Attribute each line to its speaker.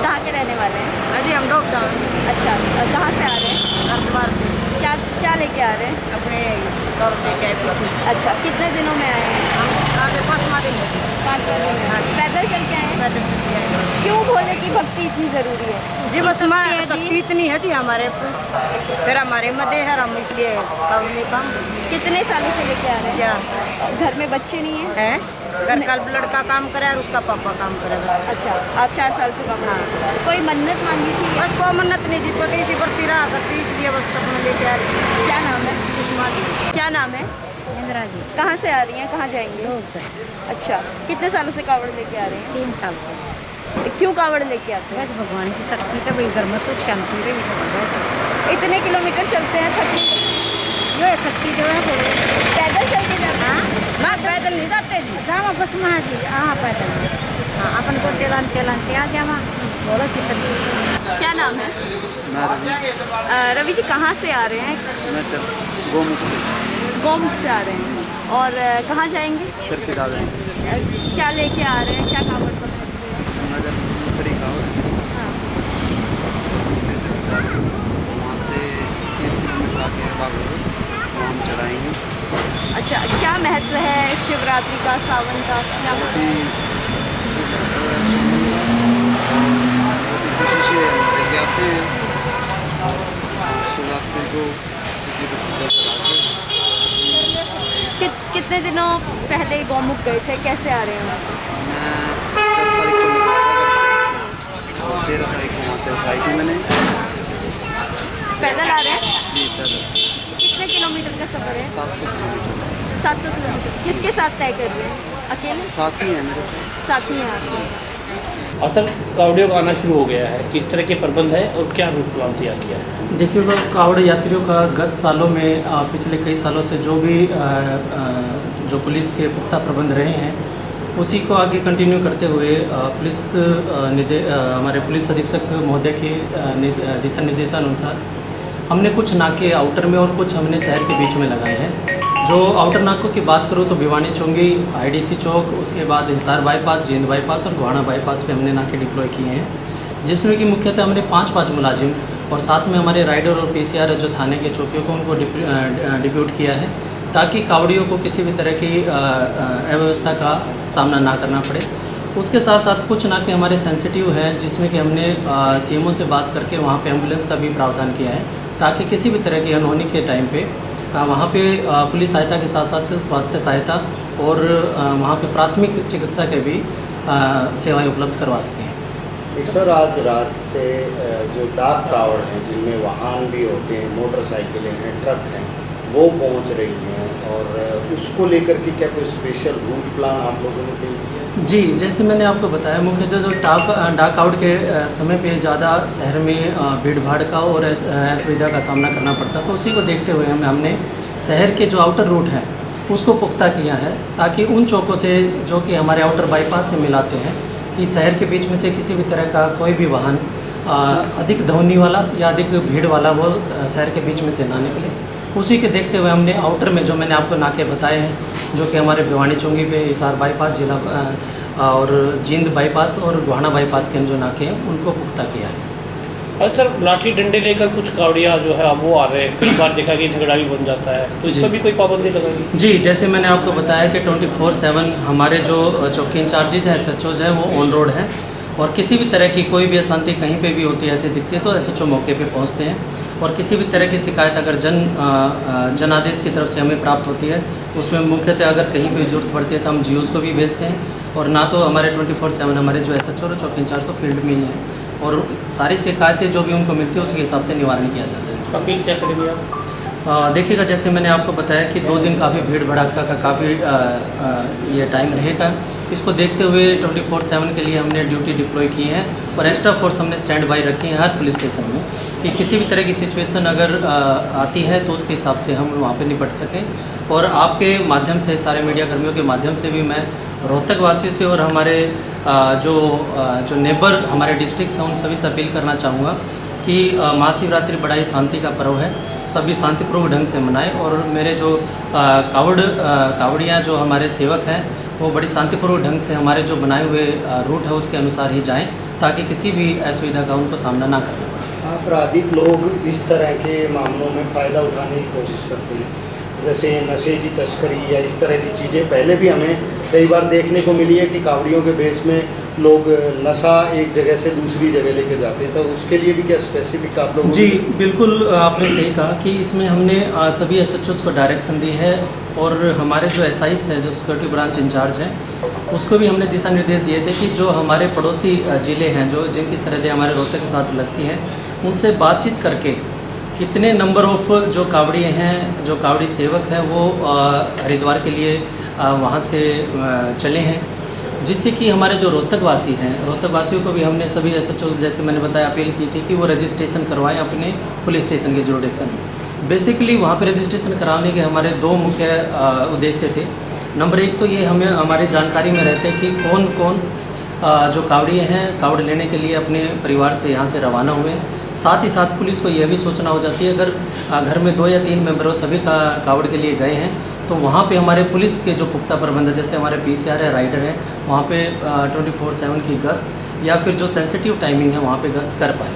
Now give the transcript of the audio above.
Speaker 1: कहाँ के रहने वाले हैं?
Speaker 2: अजी हम लोग
Speaker 1: अच्छा, कहाँ से आ रहे हैं?
Speaker 2: हरिद्वार से
Speaker 1: क्या क्या लेके आ रहे हैं?
Speaker 2: अपने दौर लेके आए पूरा।
Speaker 1: अच्छा, कितने दिनों में आए हैं?
Speaker 2: हम आगे 5वां दिन है।
Speaker 1: 5 दिनों में।
Speaker 2: हाँ।
Speaker 1: पैदल चल के आए हैं?
Speaker 2: पैदल चल के आए।
Speaker 1: क्यों भोले की भक्ति इतनी ज़रूरी है?
Speaker 2: जी बस हमारी शक्ति इतनी है जी हमारे पे, फिर हमारे मध्य है, हम इसलिए करने काम।
Speaker 1: कितने सालों से लेके आ रहे हैं?
Speaker 2: क्या
Speaker 1: घर में बच्चे नहीं हैं?
Speaker 2: है? घर का लड़का काम करे और उसका पापा काम करे बस।
Speaker 1: अच्छा, आप 4 साल से काम
Speaker 2: हाँ।
Speaker 1: करते हैं। कोई मन्नत मांगी थी?
Speaker 2: बस कोई मन्नत नहीं जी, छोटी सी बढ़ती रहा करती, इसलिए बस अपने लेके आ रही है।
Speaker 1: क्या नाम है?
Speaker 2: सुषमा जी।
Speaker 1: क्या नाम है?
Speaker 2: इंदिरा जी।
Speaker 1: कहाँ से आ रही हैं? कहाँ जाएंगे? अच्छा, कितने सालों से कावड़ लेके आ रहे
Speaker 2: 3 साल से।
Speaker 1: हैं? क्यों कावड़ लेके आते हैं?
Speaker 2: बस भगवान की शक्ति तो भाई घर में सुख शांति रही बस।
Speaker 1: इतने किलोमीटर चलते हैं, थक नहीं लगती?
Speaker 2: जो है शक्ति जो है बोलो।
Speaker 1: पैदल चल के जाते हैं?
Speaker 2: ना पैदल नहीं जाते जी, जावा बस में जी, हाँ पैदल। हाँ अपन को तेलानते आ जावा, बोलो कि शक्ति।
Speaker 1: क्या नाम है? रवि जी, कहाँ से आ रहे हैं?
Speaker 3: मैं गोमुख से
Speaker 1: गोमुख से आ रहे हैं। और कहाँ जाएंगे?
Speaker 3: करके डाल रहे हैं
Speaker 1: क्या लेके आ रहे हैं? क्या कावड़ पकड़ रहे हैं?
Speaker 3: नगर खड़ी गाँव है,
Speaker 1: हाँ।
Speaker 3: वहाँ से 30 किलोमीटर आगे बागड़ो वहाँ हम चढ़ाएंगे।
Speaker 1: अच्छा, क्या महत्व है शिवरात्रि का, सावन का? क्या
Speaker 3: बहुत ही खुशी से लेके आते हैं और शिवरात्रि को
Speaker 1: कितने दिनों पहले गौमुख गए थे? कैसे आ रहे हैं वहाँ से?
Speaker 3: मैं 10 तारीख को निकला था और 13 तारीख को वहाँ से उठाई थी मैंने।
Speaker 1: पैदल आ रहे हैं?
Speaker 3: जी पैदल
Speaker 1: कितने किलोमीटर का सफ़र है?
Speaker 3: 700 किलोमीटर
Speaker 1: 700 किलोमीटर। किसके साथ तय कर रहे हैं? अकेले?
Speaker 3: साथ ही है मेरे साथ।
Speaker 1: साथी हैं आपके?
Speaker 4: असल कावड़ियों का आना शुरू हो गया है, किस तरह के प्रबंध है और क्या रूट प्लान तैयार किया है?
Speaker 5: देखिए, कावड़ यात्रियों का गत सालों में पिछले कई सालों से जो भी जो पुलिस के पुख्ता प्रबंध रहे हैं उसी को आगे कंटिन्यू करते हुए हमारे पुलिस अधीक्षक महोदय के दिशा निर्देशानुसार हमने कुछ नाके आउटर में और कुछ हमने शहर के बीच में लगाए हैं। जो आउटर नाकों की बात करूँ तो भिवानी चौंगी, आईडीसी चौक, उसके बाद हिसार बाईपास, जींद बाईपास और गोहाना बाईपास पे हमने नाके डिप्लॉय किए हैं, जिसमें कि मुख्यतः हमने 5 मुलाजिम और साथ में हमारे राइडर और पीसीआर जो थाने के चौकियों को उनको डिप्यूट किया है ताकि कावड़ियों को किसी भी तरह की अव्यवस्था का सामना ना करना पड़े। उसके साथ साथ कुछ नाके हमारे सेंसिटिव हैं जिसमें कि हमने सीएमओ से बात करके वहाँ पे एम्बुलेंस का भी प्रावधान किया है ताकि किसी भी तरह की अनहोनी के टाइम पे वहाँ पे पुलिस सहायता के साथ साथ स्वास्थ्य सहायता और वहाँ पे प्राथमिक चिकित्सा के भी सेवाएं उपलब्ध करवा सकें।
Speaker 6: एक सर, आज रात से जो डाक कावड़ हैं जिनमें वाहन भी होते हैं, मोटरसाइकिलें हैं, ट्रक हैं, वो पहुंच रही हैं और उसको लेकर के क्या कोई स्पेशल रूट प्लान आप लोगों ने तय किया?
Speaker 5: जी, जैसे मैंने आपको बताया, मुख्यतः जो डाक आउट के समय पे ज़्यादा शहर में भीड़ भाड़ का और असुविधा का सामना करना पड़ता, तो उसी को देखते हुए हमने शहर के जो आउटर रूट हैं उसको पुख्ता किया है ताकि उन चौकों से जो कि हमारे आउटर बाईपास से मिलाते हैं कि शहर के बीच में से किसी भी तरह का कोई भी वाहन अधिक ध्वनि वाला या अधिक भीड़ वाला वो शहर के बीच में से ना निकले। उसी के देखते हुए हमने आउटर में जो मैंने आपको नाके बताए हैं जो कि हमारे भिवानी चौंगी पे, हिसार बाईपास जिला और जींद बाईपास और गोहाना बाईपास के जो नाके हैं उनको पुख्ता किया है।
Speaker 4: और सर, लाठी डंडे लेकर कुछ कावड़िया जो है वो आ रहे हैं, कई बार देखा कि झगड़ा भी बन जाता है, तो इस पर भी कोई पाबंदी लगाएगी?
Speaker 5: जी, जैसे मैंने आपको बताया कि 24/7 हमारे जो चौकी इंचार्जेज हैं, SHOs हैं, वो ऑन रोड हैं और किसी भी तरह की कोई भी अशांति कहीं पे भी होती है ऐसे दिखती है तो SHO मौके पे पहुंचते हैं और किसी भी तरह की शिकायत अगर जनादेश की तरफ से हमें प्राप्त होती है, उसमें मुख्यतः अगर कहीं भी ज़रूरत पड़ती है तो हम जीओस को भी भेजते हैं, और ना तो हमारे 24/7 हमारे जो SHO और चौकी इंचार्ज तो फील्ड में ही हैं, और सारी शिकायतें जो भी उनको मिलती है उसके हिसाब से निवारण किया जाता है।
Speaker 4: अपील क्या करेंगे आप?
Speaker 5: देखिएगा, जैसे मैंने आपको बताया कि 2 दिन काफ़ी भीड़ भड़ाका का काफ़ी ये टाइम रहेगा। इसको देखते हुए 24/7 के लिए हमने ड्यूटी डिप्लॉय की है और एक्स्ट्रा फोर्स हमने स्टैंड बाई रखी है हर पुलिस स्टेशन में, कि किसी भी तरह की सिचुएशन अगर आती है तो उसके हिसाब से हम वहाँ पे निपट सकें। और आपके माध्यम से, सारे मीडिया कर्मियों के माध्यम से भी मैं रोहतक वासियों से और हमारे जो नेबर हमारे डिस्ट्रिक्ट हैं उन सभी से अपील करना चाहूँगा कि महाशिवरात्रि बड़ा ही शांति का पर्व है, सभी शांतिपूर्वक ढंग से मनाएं। और मेरे जो कावड़ियाँ जो हमारे सेवक हैं वो बड़ी शांतिपूर्वक ढंग से हमारे जो बनाए हुए रूट है उसके अनुसार ही जाएं, ताकि किसी भी असुविधा का उनको सामना ना करना पड़े।
Speaker 6: आपराधिक लोग इस तरह के मामलों में फ़ायदा उठाने की कोशिश करते हैं, जैसे नशे की तस्करी या इस तरह की चीज़ें पहले भी हमें कई बार देखने को मिली है कि कावड़ियों के बेस में लोग नशा एक जगह से दूसरी जगह लेके जाते हैं, तो उसके लिए भी क्या स्पेसिफिक आप लोग?
Speaker 5: जी बिल्कुल, आपने सही कहा कि इसमें हमने सभी SHOs को डायरेक्शन दी है, और हमारे जो SIs हैं, जो सिक्योरिटी ब्रांच इंचार्ज हैं, उसको भी हमने दिशा निर्देश दिए थे कि जो हमारे पड़ोसी ज़िले हैं, जो जिनकी सरहदें हमारे रोहतक के साथ लगती हैं, उनसे बातचीत करके कितने नंबर ऑफ जो कावड़ी हैं, जो कावड़ी सेवक हैं, वो हरिद्वार के लिए वहाँ से चले हैं, जिससे कि हमारे जो रोहतक वासी हैं, रोहतक वासियों को भी हमने सभी SHO, जैसे मैंने बताया, अपील की थी कि वो रजिस्ट्रेशन करवाएं अपने पुलिस स्टेशन के जुरिडिक्शन में। बेसिकली वहाँ पे रजिस्ट्रेशन कराने के हमारे 2 मुख्य उद्देश्य थे। नंबर 1 तो ये हमें हमारी जानकारी में रहते कि कौन कौन जो कावड़ी हैं, कावड़ लेने के लिए अपने परिवार से यहाँ से रवाना हुए। साथ ही साथ पुलिस को यह भी सूचना हो जाती है अगर घर में 2 या 3 मेंबरों सभी कावड़ के लिए गए हैं, तो वहाँ पे हमारे पुलिस के जो पुख्ता प्रबंध, जैसे हमारे PCR है, राइडर है, वहाँ पे 24/7 की गश्त या फिर जो सेंसिटिव टाइमिंग है वहाँ पे गश्त कर पाए।